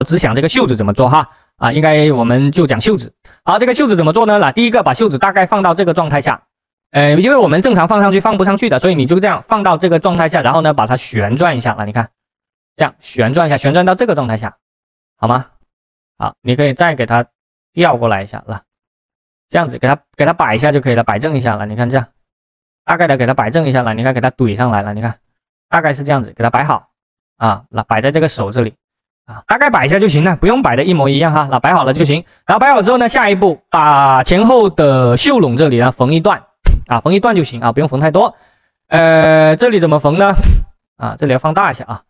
只想这个袖子怎么做哈应该我们就讲袖子。好，这个袖子怎么做呢？第一个把袖子大概放到这个状态下，因为我们正常放上去放不上去的，所以你就这样放到这个状态下，然后呢把它旋转一下你看，这样旋转一下，旋转到这个状态下，好吗？好，你可以再给它调过来一下这样子给它摆一下就可以了，摆正一下了，你看这样，大概的给它摆正一下了，你看给它怼上来了，你看大概是这样子，给它摆好摆在这个手这里大概摆一下就行了，不用摆的一模一样哈，摆好了就行。然后摆好之后呢，下一步把前后的袖笼这里呢缝一段缝一段就行不用缝太多。这里怎么缝呢？这里要放大一下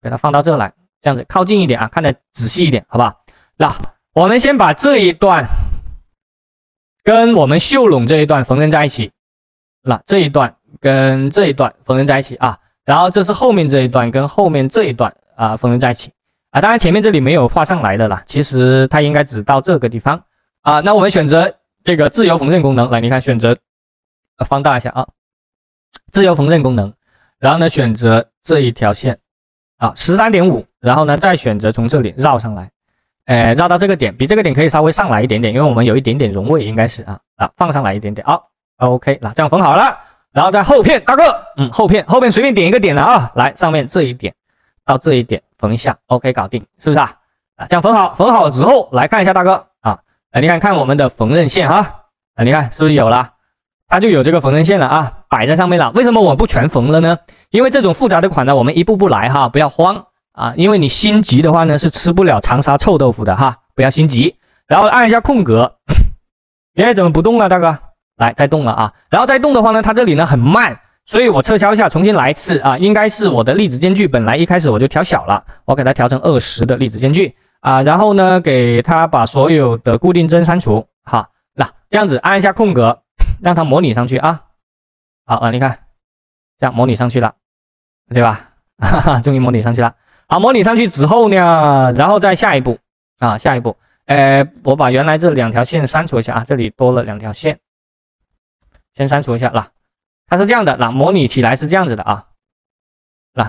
给它放到这来，这样子靠近一点看得仔细一点，好不好？那我们先把这一段跟我们袖笼这一段缝纫在一起，这一段跟这一段缝纫在一起然后这是后面这一段跟后面这一段缝纫在一起当然前面这里没有画上来的啦，其实它应该只到这个地方那我们选择这个自由缝纫功能，来你看选择放大一下自由缝纫功能，然后呢选择这一条线13.5，然后呢再选择从这里绕上来，绕到这个点，比这个点可以稍微上来一点点，因为我们有一点点容位，应该是放上来一点点OK， 这样缝好了，然后在后片大哥后片随便点一个点了来上面这一点到这一点缝一下 OK 搞定，是不是这样缝好之后来看一下大哥你看我们的缝纫线你看是不是有了？它就有这个缝纫线了摆在上面了。为什么我不全缝了呢？因为这种复杂的款呢，我们一步步来不要慌因为你心急的话呢是吃不了长沙臭豆腐的不要心急。然后按一下空格，怎么不动了大哥？来再动了然后再动的话呢，它这里呢很慢，所以我撤销一下，重新来一次应该是我的粒子间距本来一开始我就调小了，我给它调成20的粒子间距然后呢给它把所有的固定帧删除这样子按一下空格，让它模拟上去好你看这样模拟上去了，对吧？终于模拟上去了。好，模拟上去之后呢，然后再下一步下一步我把原来这2条线删除一下这里多了2条线，先删除一下它是这样的模拟起来是这样子的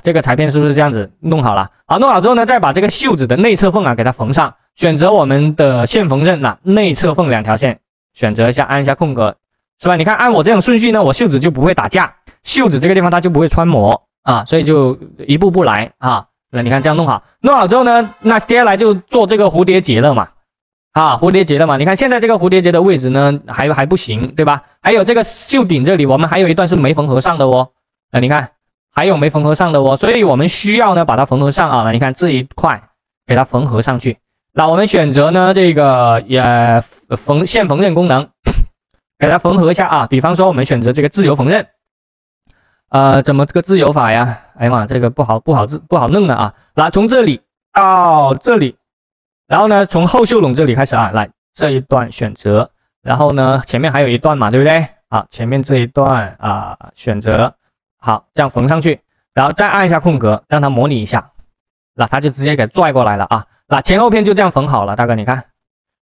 这个裁片是不是这样子弄好了？弄好之后呢，再把这个袖子的内侧缝给它缝上，选择我们的线缝纫内侧缝2条线，选择一下，按一下空格，是吧？你看按我这种顺序呢，我袖子就不会打架，袖子这个地方它就不会穿模所以就一步步来那你看这样弄好之后呢，那接下来就做这个蝴蝶结了嘛蝴蝶结了嘛。你看现在这个蝴蝶结的位置呢还不行，对吧？还有这个袖顶这里我们还有一段是没缝合上的你看还有没缝合上的所以我们需要呢把它缝合上你看这一块给它缝合上去。那我们选择呢这个线缝纫功能，给它缝合一下比方说我们选择这个自由缝纫怎么这个自由法呀？哎呀妈，这个不好弄的那从这里到这里，然后呢从后袖笼这里开始来这一段选择，然后呢前面还有一段嘛，对不对？前面这一段选择好，这样缝上去，然后再按一下空格，让它模拟一下，那它就直接给拽过来了那前后片就这样缝好了，大哥你看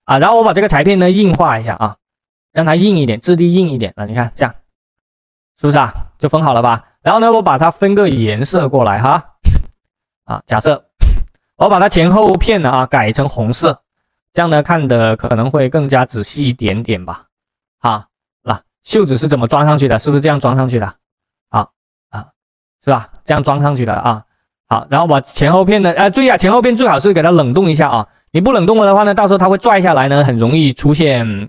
然后我把这个裁片呢硬化一下让它硬一点，质地硬一点你看这样是不是就缝好了吧？然后呢我把它分个颜色过来假设我把它前后片呢改成红色，这样呢看的可能会更加仔细一点点吧那袖子是怎么装上去的？是不是这样装上去的是吧？这样装上去的好，然后把前后片的注意前后片最好是给它冷冻一下你不冷冻了的话呢，到时候它会拽下来呢，很容易出现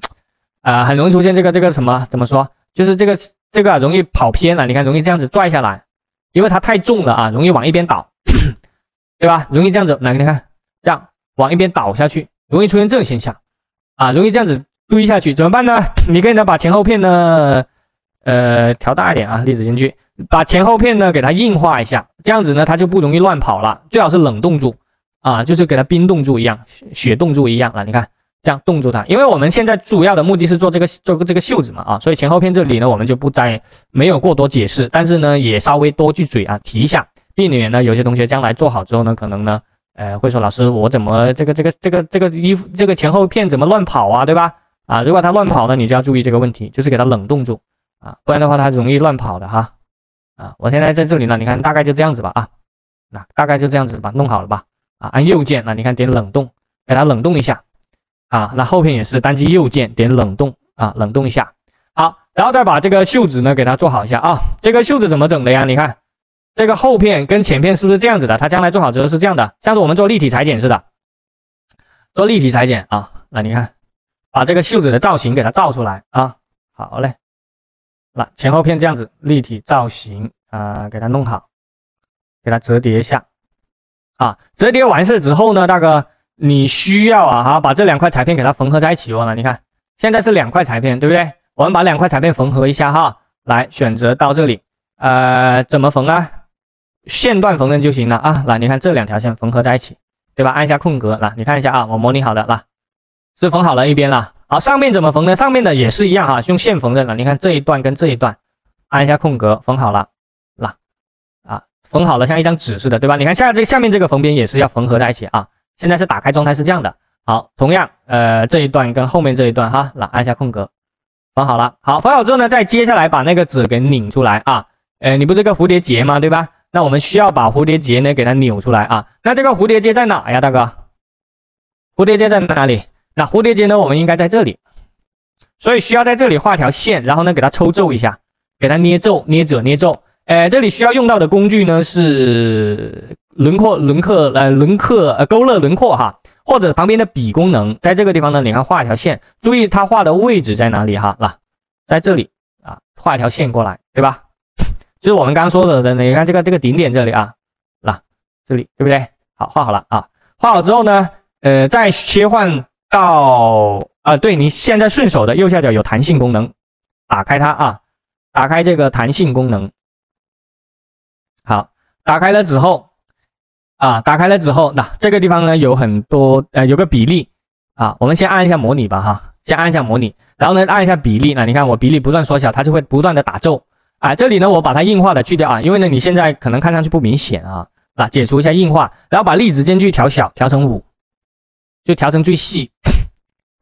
这个什么怎么说，就是这个容易跑偏了，你看容易这样子拽下来，因为它太重了容易往一边倒对吧？容易这样子，来你看这样往一边倒下去，容易出现这种现象容易这样子堆下去，怎么办呢？你可以呢把前后片呢调大一点粒子间距，把前后片呢给它硬化一下，这样子呢它就不容易乱跑了，最好是冷冻住就是给它冰冻住一样，雪冻住一样你看这样冻住它，因为我们现在主要的目的是做这个袖子嘛所以前后片这里呢我们就不再没有过多解释，但是呢也稍微多句嘴提一下，避免呢有些同学将来做好之后呢，可能呢会说老师我怎么这个衣服这个前后片怎么乱跑对吧？如果它乱跑呢，你就要注意这个问题，就是给它冷冻住不然的话它容易乱跑的我现在在这里呢，你看大概就这样子吧大概就这样子吧，弄好了吧？啊，按右键啊，你看点冷冻，给它冷冻一下啊。那后片也是单击右键点冷冻啊，冷冻一下。好，然后再把这个袖子呢给它做好一下啊。这个袖子怎么整的呀？你看这个后片跟前片是不是这样子的？它将来做好之后是这样的，像是我们做立体裁剪似的，做立体裁剪啊。那你看，把这个袖子的造型给它造出来啊。好嘞，那前后片这样子立体造型啊，给它弄好，给它折叠一下啊。折叠完事之后呢，大哥，你需要啊把这2块裁片给它缝合在一起哦。那你看，现在是2块裁片，对不对？我们把2块裁片缝合一下哈，来选择到这里，怎么缝啊？线段缝纫就行了啊。来，你看这2条线缝合在一起，对吧？按下空格，来你看一下啊，我模拟好的，来是缝好了一边了。好，上面怎么缝呢？上面的也是一样哈，用线缝纫了。你看这一段跟这一段，按一下空格，缝好了，来啊，缝好了，像一张纸似的，对吧？你看下面这个缝边也是要缝合在一起啊。现在是打开状态是这样的。好，同样这一段跟后面这一段哈，来按下空格。缝好了，好，缝好之后呢，再接下来把那个褶给拧出来啊。你不是个蝴蝶结吗？对吧？那我们需要把蝴蝶结呢给它扭出来啊。那这个蝴蝶结在哪呀，大哥？蝴蝶结在哪里？那蝴蝶结呢，我们应该在这里，所以需要在这里画条线，然后呢给它抽皱一下，给它捏皱、捏褶、捏皱。这里需要用到的工具呢是勾勒轮廓哈。或者旁边的笔功能，在这个地方呢，你看画一条线，注意它画的位置在哪里哈？来，在这里啊，画一条线过来，对吧？就是我们刚刚说的，你看这个顶点这里啊，来这里对不对？好，画好了啊，画好之后呢，再切换到对你现在顺手的右下角有弹性功能，打开它啊，打开这个弹性功能。好，打开了之后。打开了之后，那这个地方呢有很多有个比例啊，我们先按一下模拟吧哈，先按一下模拟，然后呢按一下比例，那你看我比例不断缩小，它就会不断的打皱啊。这里呢我把它硬化的去掉啊，因为呢你现在可能看上去不明显啊，解除一下硬化，然后把粒子间距调小，调成5，就调成最细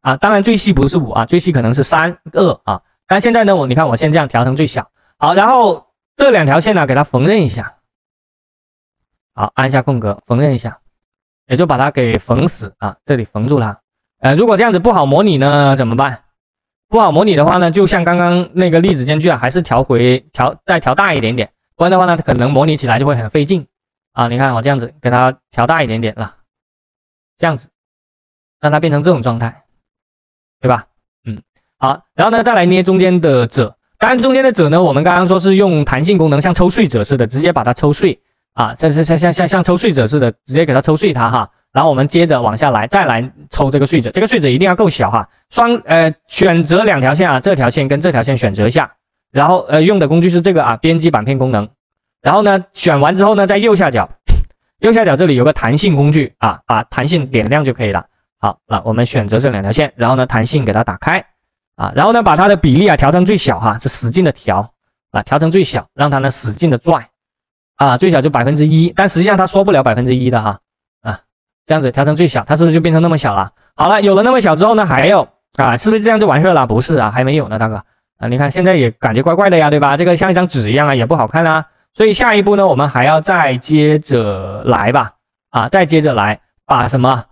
啊，当然最细不是5啊，最细可能是3、2啊，但现在呢你看我先这样调成最小，好，然后这2条线呢给它缝纫一下。好，按下空格，缝纫一下，也就把它给缝死啊，这里缝住它。如果这样子不好模拟呢，怎么办？不好模拟的话呢，就像刚刚那个粒子间距啊，还是再调大一点点，不然的话呢，可能模拟起来就会很费劲啊。你看我这样子给它调大一点点了，这样子让它变成这种状态，对吧？好，然后呢，再来捏中间的褶。当然中间的褶呢，我们刚刚说是用弹性功能，像抽碎褶似的，直接把它抽碎。啊，像抽碎褶似的，直接给它抽碎它哈，然后我们接着往下来，再来抽这个碎褶，这个碎褶一定要够小哈，选择2条线啊，这条线跟这条线选择一下，然后用的工具是这个啊，编辑板片功能，然后呢选完之后呢，在右下角这里有个弹性工具啊，把弹性点亮就可以了。好，那我们选择这2条线，然后呢弹性给它打开啊，然后呢把它的比例啊调成最小哈，是使劲的调啊，调成最小，让它呢使劲的拽。最小就1%，但实际上它说不了1%的哈，这样子调成最小，它是不是就变成那么小了？好了，有了那么小之后呢，还有是不是这样就完事了？不是啊，还没有呢，大哥你看现在也感觉怪怪的呀，对吧？这个像一张纸一样啊，也不好看啊，所以下一步呢，我们还要再接着来吧，再接着来把什么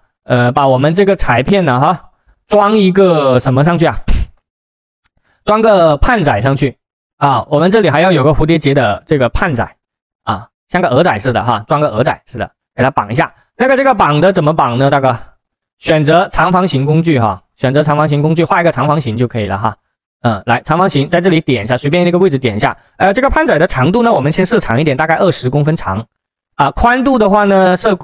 把我们这个裁片呢哈，装一个什么上去啊？装个盼仔上去啊，我们这里还要有个蝴蝶结的这个盼仔。像个鹅仔似的哈，装个鹅仔似的，给它绑一下。这个绑的怎么绑呢？大哥，选择长方形工具哈，选择长方形工具，画一个长方形就可以了哈。来长方形，在这里点一下，随便一个位置点一下。这个盼仔的长度呢，我们先设长一点，大概20公分长啊。宽度的话呢，设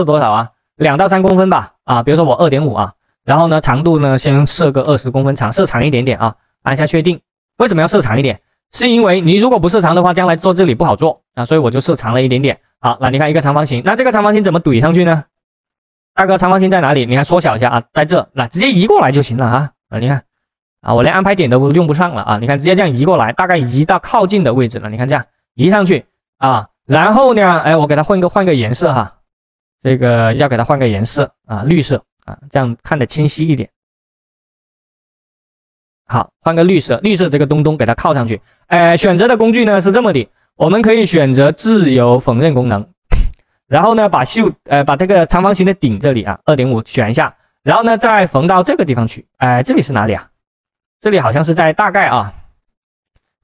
多少啊？2到3公分吧啊。比如说我2.5啊，然后呢长度呢先设个20公分长，设长一点点啊。按下确定。为什么要设长一点？是因为你如果不设长的话，将来做这里不好做啊，所以我就设长了一点点。好，那你看一个长方形，那这个长方形怎么怼上去呢？大哥，长方形在哪里？你看缩小一下啊，在这，那直接移过来就行了啊。你看我连安排点都用不上了啊，你看直接这样移过来，大概移到靠近的位置了。你看这样移上去啊，然后呢，我给它换个颜色哈，这个要给它换个颜色啊，绿色啊，这样看得清晰一点。好，换个绿色这个东东给它靠上去。选择的工具呢是这么的，我们可以选择自由缝纫功能，然后呢把把这个长方形的顶这里啊 2.5 选一下，然后呢再缝到这个地方去。这里是哪里啊？这里好像是在大概啊，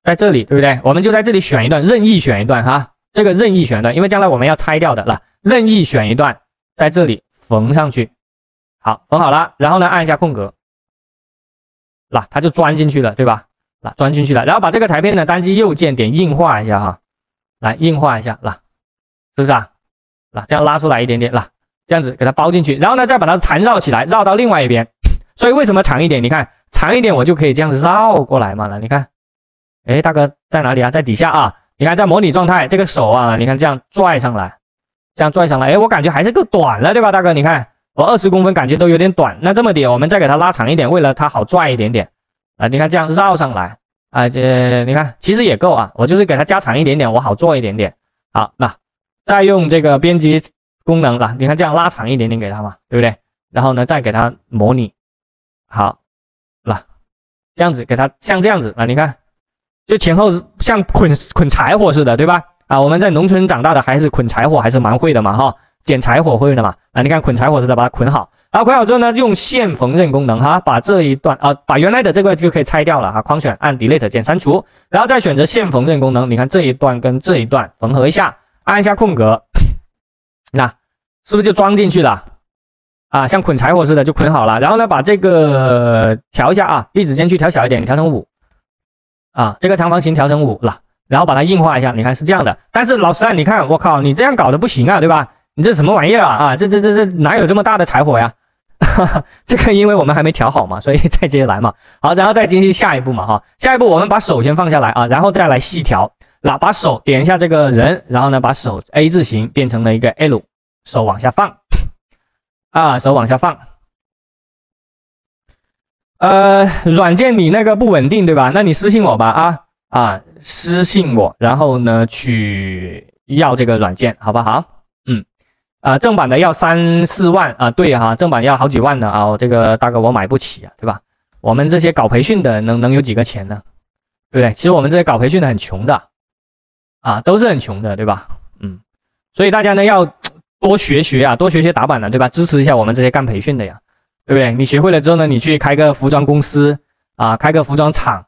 在这里对不对？我们就在这里选一段，任意选一段哈，这个任意选一段，因为将来我们要拆掉的了，任意选一段，在这里缝上去。好，缝好了，然后呢按一下空格，它就钻进去了，对吧？钻进去了，然后把这个裁片呢单击右键点硬化一下哈，来硬化一下，是不是啊？这样拉出来一点点，这样子给它包进去，然后呢再把它缠绕起来，绕到另外一边。所以为什么长一点？你看长一点，我就可以这样子绕过来嘛。你看，大哥在哪里啊？在底下啊。你看在模拟状态，这个手啊，你看这样拽上来，我感觉还是够短了，对吧，大哥？你看我20公分感觉都有点短，那这么点，我们再给它拉长一点，为了它好拽一点点啊。你看这样绕上来啊，你看其实也够啊，我就是给它加长一点点，我好做一点点。好，再用这个编辑功能了，你看这样拉长一点点给它嘛，对不对？然后呢再给它模拟，好，这样子给它像这样子你看就前后像捆柴火似的，对吧？我们在农村长大的孩子捆柴火还是蛮会的嘛哈，捡柴火会的嘛。你看捆柴火似的把它捆好，然后捆好之后呢，用线缝纫功能哈，把这一段把原来的这个就可以拆掉了哈，框选按 Delete 键删除，然后再选择线缝纫功能，你看这一段跟这一段缝合一下，按一下空格，是不是就装进去了？像捆柴火似的就捆好了，然后呢把这个调一下啊，粒子间距调小一点，调成5。这个长方形调成5了，然后把它硬化一下，你看是这样的。但是老师你看我靠，你这样搞的不行啊，对吧？你这什么玩意儿啊？这哪有这么大的柴火呀？这个因为我们还没调好嘛，所以再接着来嘛。好，然后再进行下一步嘛哈。下一步我们把手先放下来然后再来细调。把手点一下这个人，然后呢把手 A 字形变成了一个 L， 手往下放手往下放。软件你那个不稳定对吧？那你私信我吧私信我，然后呢去要这个软件好不好？正版的要3、4万对正版要好几万呢我这个大哥我买不起对吧？我们这些搞培训的能有几个钱呢？对不对？其实我们这些搞培训的很穷的都是很穷的，对吧？所以大家呢要多学学多学学打板的，对吧？支持一下我们这些干培训的呀。对不对？你学会了之后呢，你去开个服装公司开个服装厂，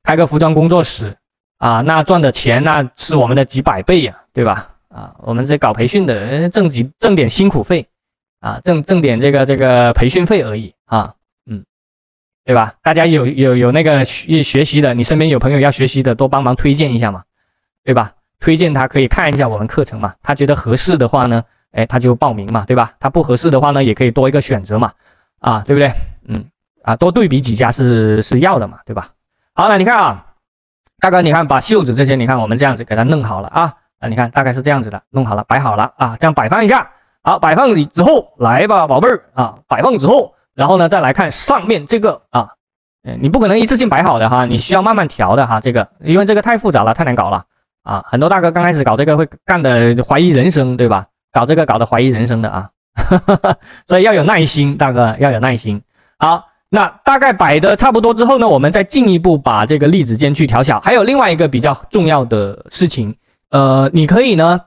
开个服装工作室那赚的钱那是我们的几百倍呀，对吧？我们这搞培训的挣点辛苦费挣点这个培训费而已对吧？大家有那个学习的，你身边有朋友要学习的，多帮忙推荐一下嘛，对吧？推荐他可以看一下我们课程嘛，他觉得合适的话呢，他就报名嘛，对吧？他不合适的话呢，也可以多一个选择嘛。对不对？多对比几家是要的嘛，对吧？好了，你看大哥，你看把袖子这些，你看我们这样子给它弄好了你看大概是这样子的，弄好了，摆好了这样摆放一下。好，摆放之后来吧，宝贝儿摆放之后，然后呢再来看上面这个你不可能一次性摆好的哈，你需要慢慢调的这个因为这个太复杂了，太难搞了很多大哥刚开始搞这个会干的怀疑人生，对吧？搞这个搞得怀疑人生的所以要有耐心，大哥要有耐心。好，那大概摆的差不多之后呢，我们再进一步把这个粒子间距调小。还有另外一个比较重要的事情，你可以呢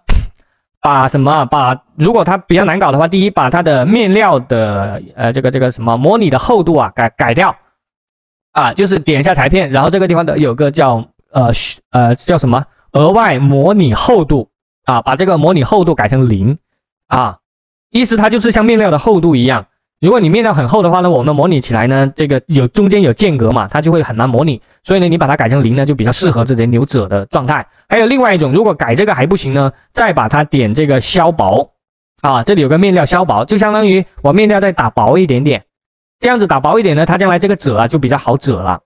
把如果它比较难搞的话，第一把它的面料的这个什么模拟的厚度改掉就是点一下裁片，然后这个地方的有个叫叫什么额外模拟厚度把这个模拟厚度改成0意思它就是像面料的厚度一样，如果你面料很厚的话呢，我们模拟起来呢，这个中间有间隔嘛，它就会很难模拟，所以呢，你把它改成0呢，就比较适合这些扭褶的状态。还有另外一种，如果改这个还不行呢，再把它点这个削薄这里有个面料削薄，就相当于我面料再打薄一点点，这样子打薄一点呢，它将来这个褶就比较好褶了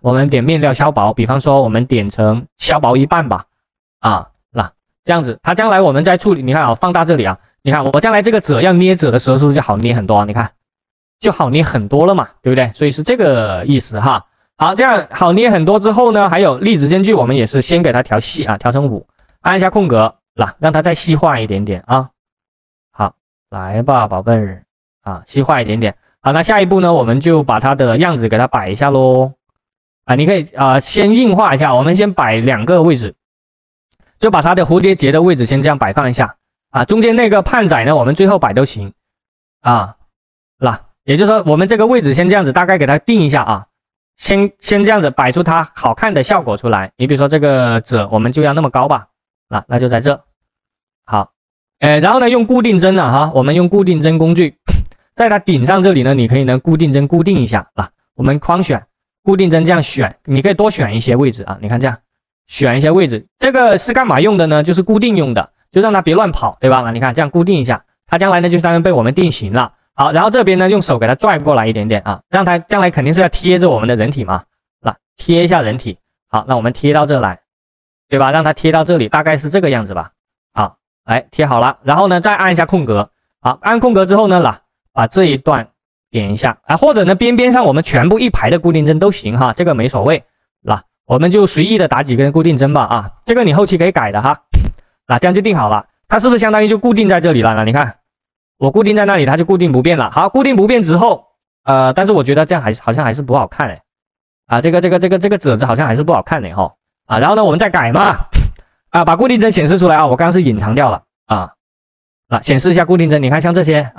我们点面料削薄，比方说我们点成削薄1半吧这样子，它将来我们在处理，你看放大这里你看我将来这个褶要捏褶的时候是不是就好捏很多你看就好捏很多了嘛，对不对？所以是这个意思好，这样好捏很多之后呢，还有粒子间距我们也是先给它调细调成5，按一下空格让它再细化一点点好，来吧宝贝儿细化一点点。好，那下一步呢，我们就把它的样子给它摆一下咯你可以先硬化一下，我们先摆2个位置，就把它的蝴蝶结的位置先这样摆放一下啊，中间那个胖仔呢，我们最后摆都行啊。那也就是说，我们这个位置先这样子，大概给它定一下啊，先这样子摆出它好看的效果出来。你比如说这个褶，我们就要那么高吧，那就在这。好，然后呢，用固定针哈，我们用固定针工具，在它顶上这里呢，你可以呢固定针固定一下啊。我们框选固定针这样选，你可以多选一些位置啊。你看这样选一些位置，这个是干嘛用的呢？就是固定用的，就让它别乱跑，对吧？那你看这样固定一下，它将来呢就相当于被我们定型了。好，然后这边呢用手给它拽过来一点点啊，让它将来肯定是要贴着我们的人体嘛，贴一下人体。好，那我们贴到这来，对吧？让它贴到这里，大概是这个样子吧。好，来贴好了，然后呢再按一下空格。好，按空格之后呢，把这一段点一下啊，或者呢边上我们全部一排的固定针都行哈，这个没所谓。我们就随意的打几根固定针吧啊，这个你后期可以改的哈。这样就定好了，它是不是相当于就固定在这里了？你看。我固定在那里，它就固定不变了。好，固定不变之后，但是我觉得这样好像还是不好看哎，啊，这个褶子好像还是不好看哎哈，啊，然后呢我们再改嘛，啊，把固定针显示出来啊，我刚刚是隐藏掉了啊，显示一下固定针，你看像这些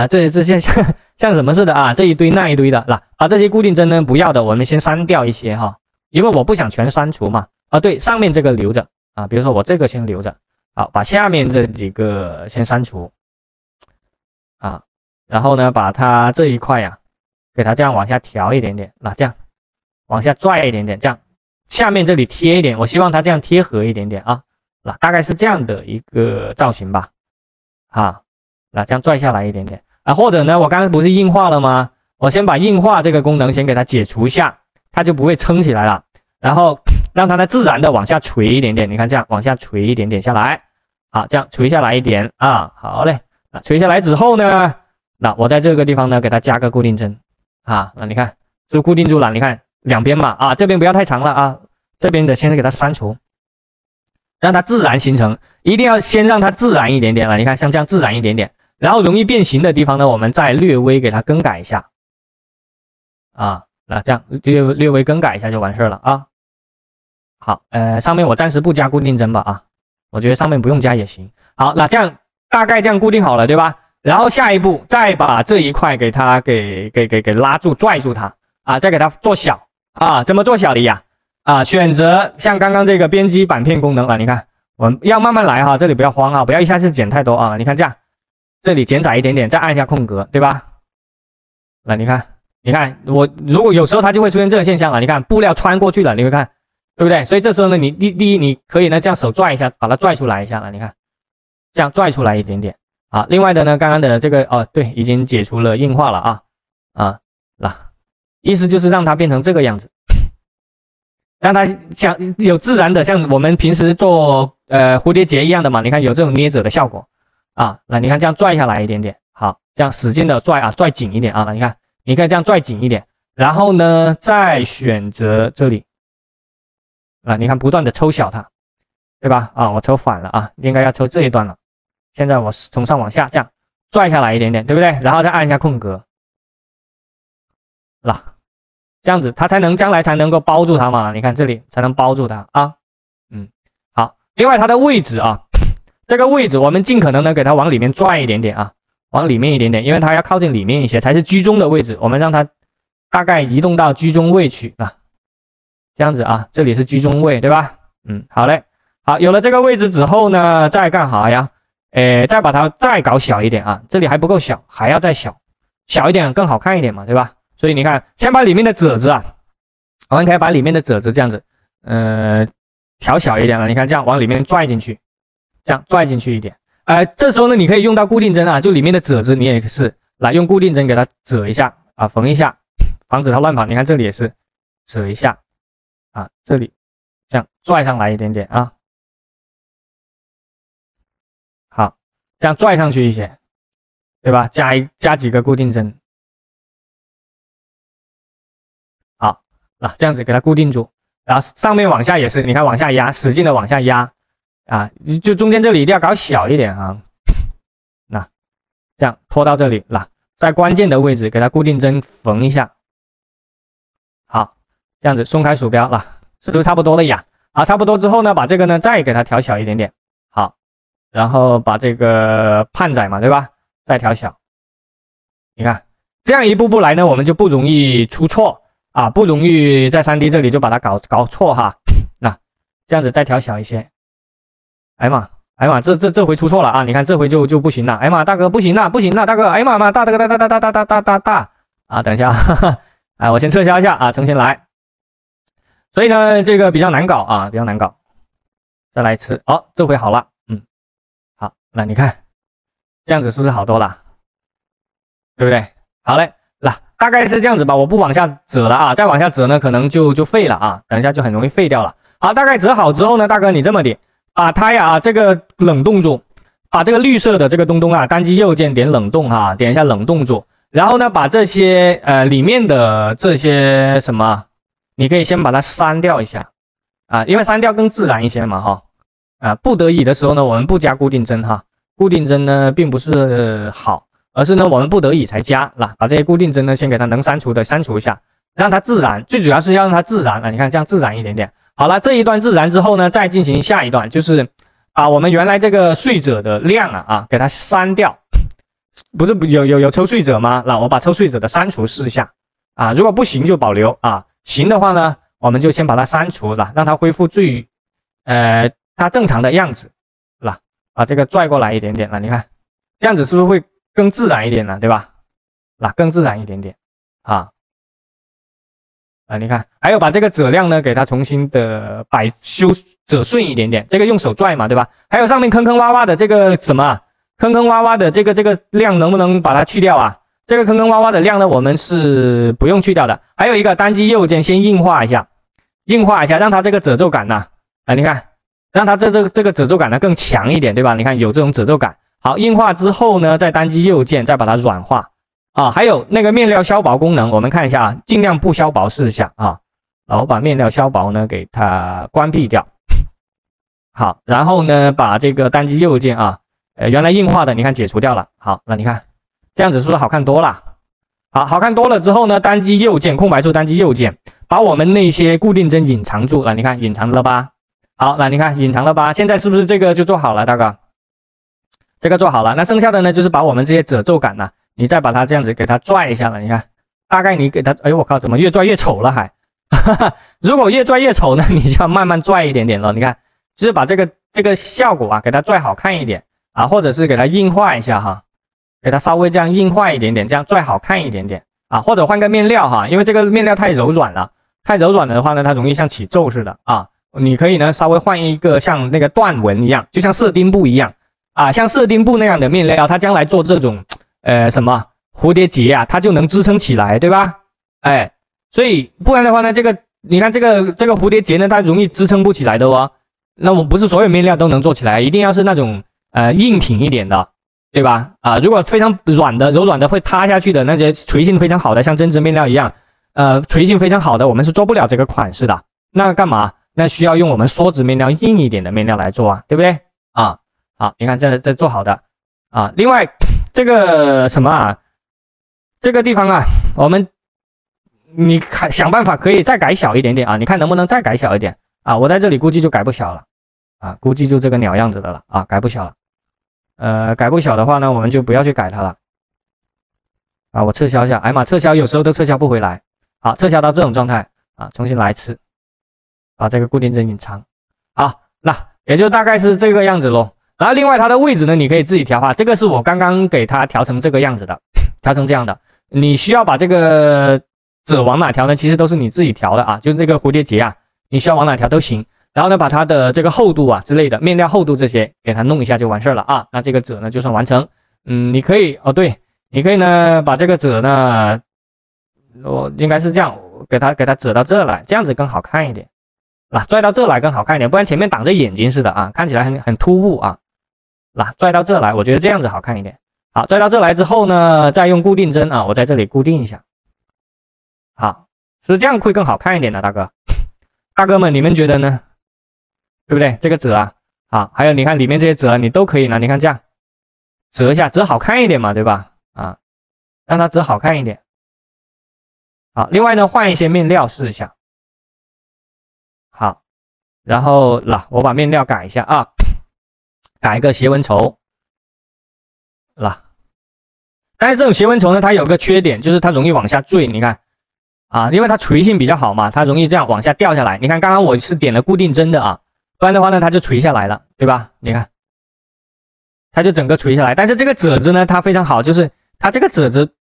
这些像什么似的啊，这一堆那一堆的这些固定针呢不要的，我们先删掉一些哈，因为我不想全删除嘛，对，上面这个留着啊，比如说我这个先留着，好，把下面这几个先删除。然后呢，把它这一块呀，给它这样往下调一点点，这样往下拽一点点，这样下面这里贴一点，我希望它这样贴合一点点啊，大概是这样的一个造型吧，这样拽下来一点点或者呢，我刚才不是硬化了吗？我先把硬化这个功能先给它解除一下，它就不会撑起来了，然后让它呢自然的往下垂一点点，你看这样往下垂一点点下来，好，这样垂下来一点啊，好嘞。垂下来之后呢，我在这个地方呢给它加个固定针你看就固定住了，你看两边嘛这边不要太长了这边的先给它删除，让它自然形成，一定要先让它自然一点点了，你看像这样自然一点点，然后容易变形的地方呢，我们再略微给它更改一下这样略微更改一下就完事了啊。好，上面我暂时不加固定针吧我觉得上面不用加也行。好，这样。大概这样固定好了，对吧？然后下一步再把这一块给它给拉住拽住它再给它做小怎么做小的呀？选择像刚刚这个编辑板片功能你看我们要慢慢来这里不要慌不要一下子剪太多你看这样，这里减窄一点点，再按一下空格，对吧？你看我如果有时候它就会出现这个现象你看布料穿过去了，你会看，对不对？所以这时候呢，你第一你可以呢这样手拽一下，把它拽出来一下你看。这样拽出来一点点另外的呢，刚刚的这个对，已经解除了硬化了意思就是让它变成这个样子，让它像有自然的，像我们平时做蝴蝶结一样的嘛，你看有这种捏褶的效果你看这样拽下来一点点，好，这样使劲的拽拽紧一点你可以这样拽紧一点，然后呢再选择这里你看不断的抽小它，对吧？我抽反了应该要抽这一段了。现在我从上往下这样拽下来一点点，对不对？然后再按一下空格，这样子它将来才能够包住它嘛。你看这里才能包住它好。另外它的位置这个位置我们尽可能的给它往里面拽一点点往里面一点点，因为它要靠近里面一些才是居中的位置，我们让它大概移动到居中位去这样子这里是居中位，对吧？好嘞。好，有了这个位置之后呢，再干啥呀？再把它再搞小一点这里还不够小，还要再小一点更好看一点嘛，对吧？所以你看，先把里面的褶子我们可以把里面的褶子这样子调小一点了，你看这样往里面拽进去，这样拽进去一点。这时候呢，你可以用到固定针就里面的褶子你也是来用固定针给它折一下缝一下，防止它乱跑。你看这里也是折一下这里这样拽上来一点点好，这样拽上去一些，对吧？加几个固定针，好，这样子给它固定住，然后上面往下也是，你看往下压，使劲的往下压就中间这里一定要搞小一点这样拖到这里在关键的位置给它固定针缝一下，好，这样子松开鼠标是不是差不多了呀？差不多之后呢，把这个呢再给它调小一点点。好，然后把这个判载嘛，对吧？再调小，你看这样一步步来呢，我们就不容易出错啊，不容易在 3D 这里就把它搞错哈。那这样子再调小一些，哎呀妈，这回出错了啊！你看这回就不行了，哎呀妈，大哥不行了，大哥，哎呀妈，大啊！等一下，哈哈，哎，我先撤销一下啊，重新来。所以呢，这个比较难搞啊，比较难搞。再来一次，哦，这回好了，好，那你看这样子是不是好多了？对不对？好嘞，那大概是这样子吧，我不往下折了啊，再往下折呢，可能就废了啊，等一下就很容易废掉了。好，大概折好之后呢，大哥你这么点，把它呀这个冷冻住，把这个绿色的这个东东啊，单击右键点冷冻哈，点一下冷冻住，然后呢把这些里面的这些什么，你可以先把它删掉一下啊，因为删掉更自然一些嘛哈。不得已的时候呢，我们不加固定帧哈，固定帧呢并不是好，而是呢我们不得已才加啦，把这些固定帧呢先给它能删除的删除一下，让它自然，最主要是要让它自然啊，你看这样自然一点点。好了，这一段自然之后呢，再进行下一段，就是把我们原来这个睡者的量给它删掉，不是有抽睡者吗？那我把抽睡者的删除试一下啊，如果不行就保留啊，行的话呢，我们就先把它删除了，让它恢复它正常的样子，啦，把这个拽过来一点点了，你看这样子是不是会更自然一点呢？对吧？那更自然一点点啊，你看，还有把这个褶量呢给它重新的折顺一点点，这个用手拽嘛，对吧？还有上面坑坑洼洼的这个什么坑坑洼洼的这个量能不能把它去掉啊？这个坑坑洼洼的量呢，我们是不用去掉的。还有一个单击右键先硬化一下，让它这个褶皱感呢，你看。让它这个褶皱感呢更强一点，对吧？你看有这种褶皱感。好，硬化之后呢，再单击右键再把它软化啊。还有那个面料消薄功能，我们看一下啊，尽量不消薄试一下啊。我把面料消薄呢给它关闭掉。好，然后呢把这个单击右键原来硬化的你看解除掉了。好，那你看这样子是不是好看多了？好看多了之后呢，单击右键空白处单击右键，把我们那些固定帧隐藏住了。你看隐藏了吧？好，那你看隐藏了吧？现在是不是这个就做好了，大哥？这个做好了，那剩下的呢，就是把我们这些褶皱感呢，你再把它这样子给它拽一下了。你看，大概你给它，哎呦我靠，怎么越拽越丑了还？如果越拽越丑呢，你就要慢慢拽一点点了。你看，就是把这个效果给它拽好看一点啊，或者是给它硬化一下哈，给它稍微这样硬化一点点，这样拽好看一点点啊，或者换个面料哈，因为这个面料太柔软了，的话呢，它容易像起皱似的啊。你可以呢稍微换一个像那个缎纹一样，就像射钉布一样像射钉布那样的面料，它将来做这种什么蝴蝶结它就能支撑起来，对吧？所以不然的话呢，你看这个蝴蝶结呢，它容易支撑不起来的哦。那我不是所有面料都能做起来，一定要是那种硬挺一点的，对吧？如果非常软的、柔软的会塌下去的那些垂性非常好的，像针织面料一样，垂性非常好的，我们是做不了这个款式的。那干嘛？那需要用我们梭织面料硬一点的面料来做对不对？好，你看这做好的另外这个什么这个地方你想办法可以再改小一点点你看能不能再改小一点我在这里估计就改不小了估计就这个鸟样子的了改不小了。改不小的话呢，我们就不要去改它了我撤销一下，哎妈，撤销有时候都撤销不回来。好，撤销到这种状态重新来一次。把这个固定帧隐藏，好，那也就大概是这个样子咯。然后另外它的位置呢，你可以自己调这个是我刚刚给它调成这个样子的，调成这样的。你需要把这个褶往哪调呢？其实都是你自己调的就是这个蝴蝶结你需要往哪调都行。然后呢，把它的这个厚度之类的，面料厚度这些给它弄一下就完事了那这个褶呢就算完成。你可以对，你可以呢把这个褶呢，我应该是这样，给它折到这来，这样子更好看一点。拽到这来更好看一点，不然前面挡着眼睛似的看起来很突兀拽到这来，我觉得这样子好看一点。好，拽到这来之后呢，再用固定帧我在这里固定一下。好，是这样会更好看一点的，大哥们，你们觉得呢？对不对？这个褶好，还有你看里面这些褶你都可以呢，你看这样折一下，折好看一点嘛，对吧？让它折好看一点。好，另外呢，换一些面料试一下。好，然后我把面料改一下打一个斜纹绸，啦。但是这种斜纹绸呢，它有个缺点，就是它容易往下坠，你看啊，因为它垂性比较好嘛，它容易这样往下掉下来。你看刚刚我是点了固定针的啊，不然的话呢，它就垂下来了，对吧？你看，它就整个垂下来。但是这个褶子呢，它非常好，就是它这个褶子，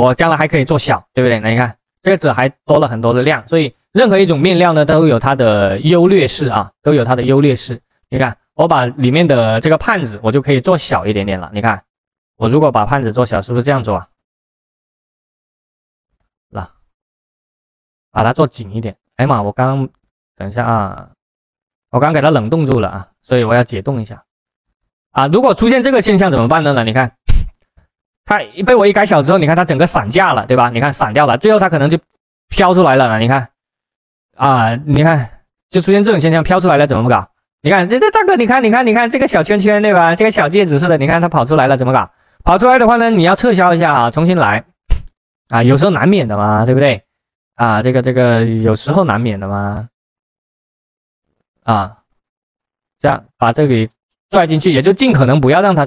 我将来还可以做小，对不对？那你看这个褶还多了很多的量，所以任何一种面料呢，都有它的优劣势啊，都有它的优劣势。你看，我把里面的这个盼子，我就可以做小一点点了。你看，我如果把盼子做小，是不是这样做啊？来，把它做紧一点。哎妈，我刚等一下啊，我刚给它冷冻住了啊，所以我要解冻一下啊。如果出现这个现象怎么办呢？你看，它被我一改小之后，你看它整个散架了，对吧？你看散掉了，最后它可能就飘出来了。你看啊，你看就出现这种现象，飘出来了怎么搞？你看这大哥，你看这个小圈圈，对吧？这个小戒指似的，你看它跑出来了，怎么搞？跑出来的话呢，你要撤销一下啊，重新来啊，有时候难免的嘛，对不对？啊，这个有时候难免的嘛，啊，这样把这里拽进去，也就尽可能不要让它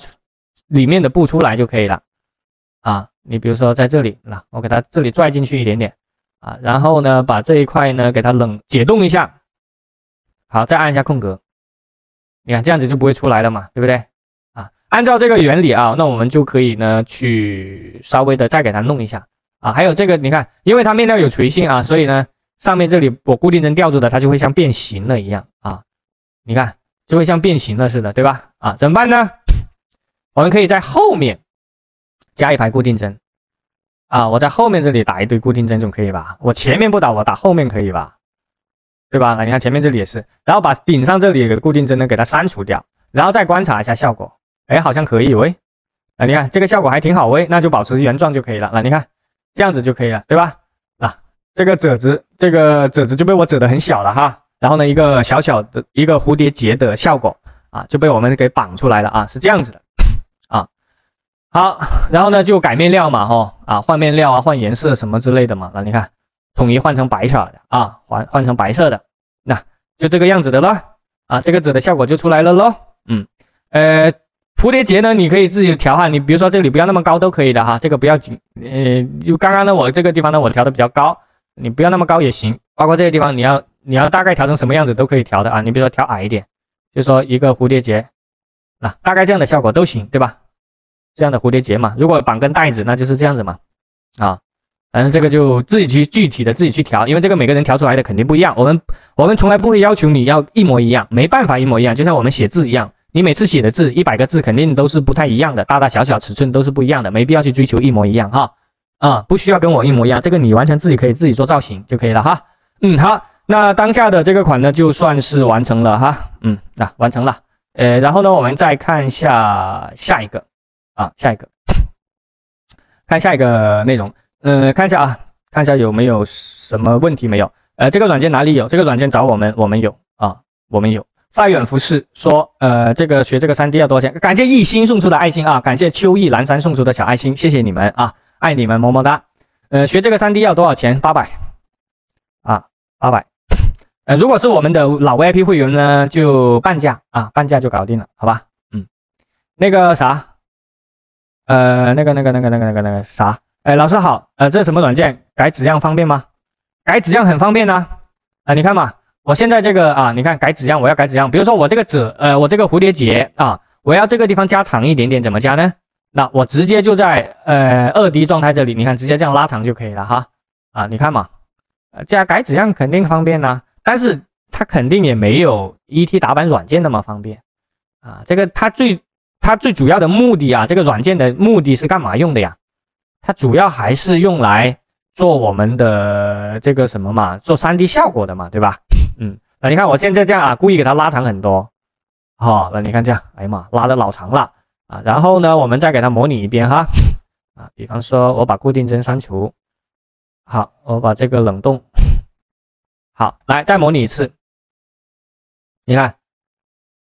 里面的布出来就可以了啊。你比如说在这里，那我给它这里拽进去一点点啊，然后呢，把这一块呢给它解冻一下，好，再按一下空格，你看这样子就不会出来了嘛，对不对？啊，按照这个原理啊，那我们就可以呢去稍微的再给它弄一下啊。还有这个，你看，因为它面料有垂性啊，所以呢上面这里我固定针吊住的，它就会像变形了一样啊。你看，就会像变形了似的，对吧？啊，怎么办呢？我们可以在后面加一排固定针啊，我在后面这里打一堆固定针总可以吧？我前面不打，我打后面可以吧？对吧？那你看前面这里也是，然后把顶上这里的固定针呢给它删除掉，然后再观察一下效果，哎，好像可以喂，啊，你看这个效果还挺好喂，那就保持原状就可以了。那你看这样子就可以了，对吧？啊，这个褶子就被我褶得很小了哈，然后呢一个小小的一个蝴蝶结的效果啊就被我们给绑出来了啊，是这样子的啊。好，然后呢就改面料嘛啊，换面料啊，换颜色什么之类的嘛。那你看统一换成白色的啊，换成白色的，那就这个样子的了啊，这个褶的效果就出来了咯。蝴蝶结呢，你可以自己调哈，你比如说这里不要那么高都可以的哈，这个不要紧。就刚刚呢，我这个地方呢，我调的比较高，你不要那么高也行。包括这个地方，你要大概调成什么样子都可以调的啊。你比如说调矮一点，就说一个蝴蝶结，那大概这样的效果都行，对吧？这样的蝴蝶结嘛，如果绑根带子，那就是这样子嘛，啊。反正这个就自己去具体的自己去调，因为这个每个人调出来的肯定不一样。我们从来不会要求你要一模一样，没办法一模一样，就像我们写字一样，你每次写的字100个字肯定都是不太一样的，大大小小尺寸都是不一样的，没必要去追求一模一样哈。不需要跟我一模一样，这个你完全自己可以自己做造型就可以了哈。好，那当下的这个款呢就算是完成了哈。完成了。然后呢我们再看一下下一个啊，看下一个内容。看一下有没有什么问题没有？这个软件哪里有？这个软件找我们有啊，我们有。赛远服饰说，这个学这个 3D 要多少钱？感谢一心送出的爱心啊，感谢秋意蓝山送出的小爱心，谢谢你们啊，爱你们，么么哒。学这个 3D 要多少钱？800啊，800。如果是我们的老 VIP 会员呢，就半价啊，半价就搞定了，好吧？那个啥，那个啥。老师好，这是什么软件？改纸样方便吗？改纸样很方便啊。你看嘛，我现在这个啊，你看改纸样，我要改纸样，比如说我这个我这个蝴蝶结啊，我要这个地方加长一点点，怎么加呢？那我直接就在2D 状态这里，你看直接这样拉长就可以了哈。你看嘛，这样改纸样肯定方便呐，但是它肯定也没有 ET 打版软件那么方便啊。这个它最主要的目的啊，这个软件的目的是干嘛用的呀？它主要还是用来做我们的这个什么嘛，做 3D 效果的嘛，对吧？那你看我现在这样啊，故意给它拉长很多，那你看这样，哎呀妈，拉的老长了啊。然后呢，我们再给它模拟一遍哈，比方说我把固定针删除，好，我把这个冷冻，好，来再模拟一次，你看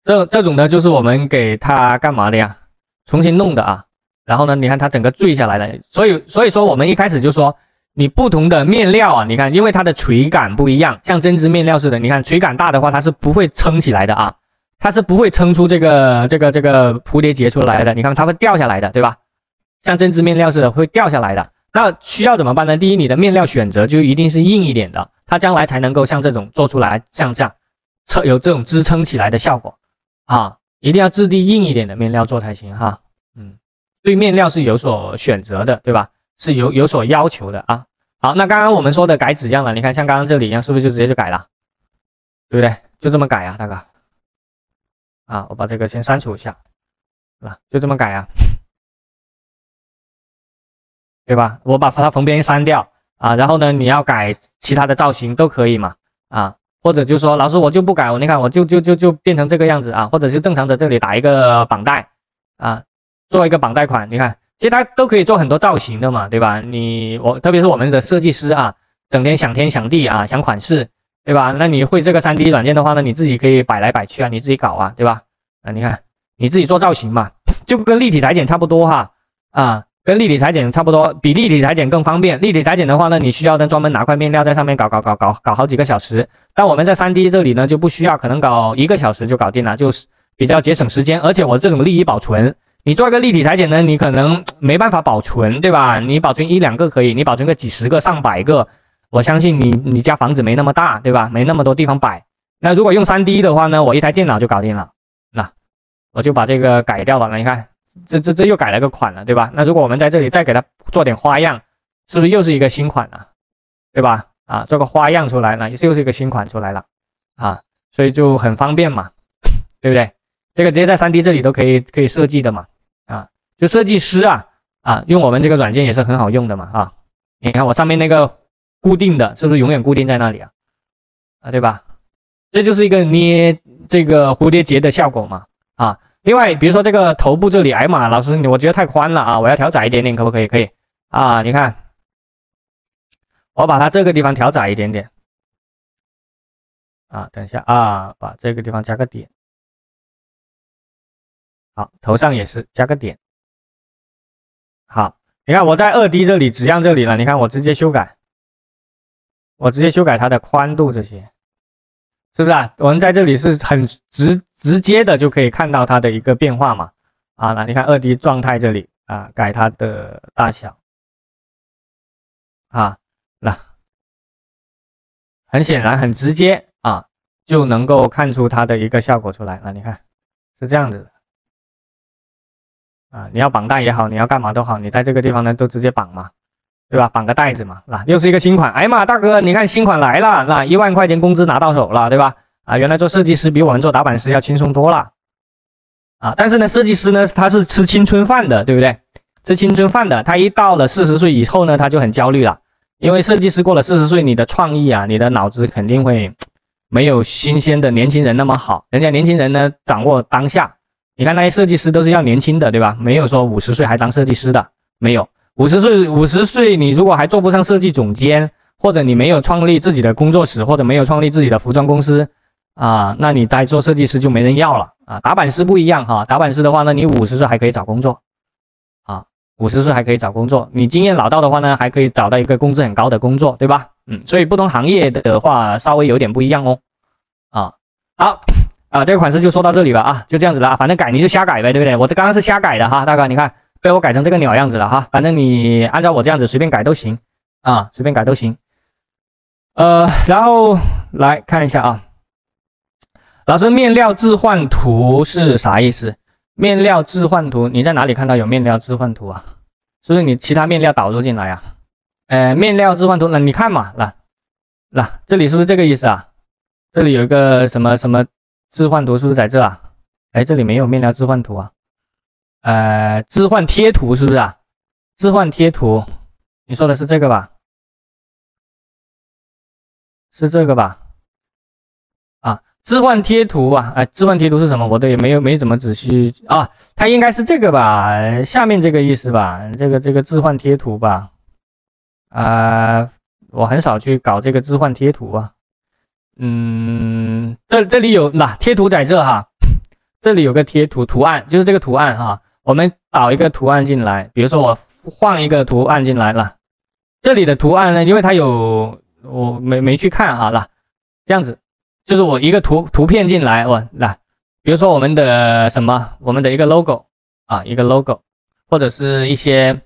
这种呢就是我们给它干嘛的呀？重新弄的啊。然后呢，你看它整个坠下来了，所以说我们一开始就说，你不同的面料啊，你看因为它的垂感不一样，像针织面料似的，你看垂感大的话它是不会撑起来的啊，它是不会撑出这个蝴蝶结出来的，你看它会掉下来的，对吧？像针织面料似的会掉下来的。那需要怎么办呢？第一，你的面料选择就一定是硬一点的，它将来才能够像这种做出来，像这样有这种支撑起来的效果啊，一定要质地硬一点的面料做才行哈。对面料是有所选择的，对吧？是有所要求的啊。好，那刚刚我们说的改纸样了，你看像刚刚这里一样，是不是就直接就改了？对不对？就这么改啊，大哥。啊，我把这个先删除一下，就这么改啊，对吧？我把它缝边删掉啊，然后呢，你要改其他的造型都可以嘛，啊，或者就说老师我就不改，你看我就变成这个样子啊，或者是正常的这里打一个绑带啊，做一个绑带款，你看，其实它都可以做很多造型的嘛，对吧？特别是我们的设计师啊，整天想天想地啊，想款式。对吧？那你会这个 3D 软件的话呢，你自己可以摆来摆去啊，你自己搞啊，对吧？你看你自己做造型嘛，就跟立体裁剪差不多哈，跟立体裁剪差不多，比立体裁剪更方便。立体裁剪的话呢，你需要专门拿块面料在上面搞好几个小时，但我们在 3D 这里呢就不需要，可能搞1个小时就搞定了，就是比较节省时间，而且我这种利益保存。你做一个立体裁剪呢，你可能没办法保存，对吧？你保存1、2个可以，你保存个几十个、上百个。我相信你家房子没那么大，对吧？没那么多地方摆。那如果用 3D 的话呢，我一台电脑就搞定了。那我就把这个改掉了。你看，这又改了个款了，对吧？那如果我们在这里再给它做点花样，是不是又是一个新款了？对吧？啊，做个花样出来了，又是一个新款出来了啊，所以就很方便嘛，对不对？这个直接在 3D 这里都可以设计的嘛，啊，就设计师啊用我们这个软件也是很好用的嘛啊。你看我上面那个固定的，是不是永远固定在那里啊？对吧？这就是一个捏这个蝴蝶结的效果嘛啊。另外，比如说这个头部这里，哎妈，老师我觉得太宽了啊，我要调窄一点点，可不可以？可以啊，你看，我把它这个地方调窄一点点啊，等一下啊，把这个地方加个点，好，头上也是加个点，好，你看我在2D 这里纸样这里了，你看我直接修改。我直接修改它的宽度，这些是不是啊？我们在这里是很直接的就可以看到它的一个变化嘛？啊，那你看2D 状态这里啊，改它的大小啊，那很显然很直接啊，就能够看出它的一个效果出来。那你看是这样子的啊，你要绑带也好，你要干嘛都好，你在这个地方呢都直接绑嘛。对吧？绑个带子嘛，又是一个新款。哎呀妈，大哥，你看新款来了，1万块钱工资拿到手了，对吧？原来做设计师比我们做打板师要轻松多了啊。但是呢，设计师呢，他是吃青春饭的，对不对？吃青春饭的，他一到了40岁以后呢，他就很焦虑了，因为设计师过了40岁，你的创意啊，你的脑子肯定会没有新鲜的年轻人那么好。人家年轻人呢，掌握当下。你看那些设计师都是要年轻的，对吧？没有说50岁还当设计师的，没有。50岁，你如果还做不上设计总监，或者你没有创立自己的工作室，或者没有创立自己的服装公司啊，那你再做设计师就没人要了啊。打板师不一样哈，打板师的话呢，你50岁还可以找工作啊，50岁还可以找工作，你经验老道的话呢，还可以找到一个工资很高的工作，对吧？所以不同行业的话稍微有点不一样哦。好这个款式就说到这里吧啊，就这样子了啊，反正改你就瞎改呗，对不对？我这刚刚是瞎改的哈，大哥你看。被我改成这个鸟样子了哈，反正你按照我这样子随便改都行啊，随便改都行。然后来看一下啊，老师，面料置换图是啥意思？面料置换图，你在哪里看到有面料置换图啊？是不是你其他面料导入进来啊？面料置换图，那你看嘛，这里是不是这个意思啊？这里有一个什么置换图，是不是在这啊？这里没有面料置换图啊。置换贴图是不是啊？置换贴图，你说的是这个吧？是这个吧？啊，置换贴图啊，置换贴图是什么？我也没怎么仔细啊，它应该是这个吧？下面这个意思吧？这个置换贴图吧？我很少去搞这个置换贴图啊。这里有贴图在这哈，这里有个贴图图案，就是这个图案哈。我们导一个图案进来，比如说我换一个图案进来了，这里的图案呢，因为它有我没去看哈这样子，就是我一个图片进来，比如说我们的什么，我们的一个 logo 啊，一个 logo，或者是一些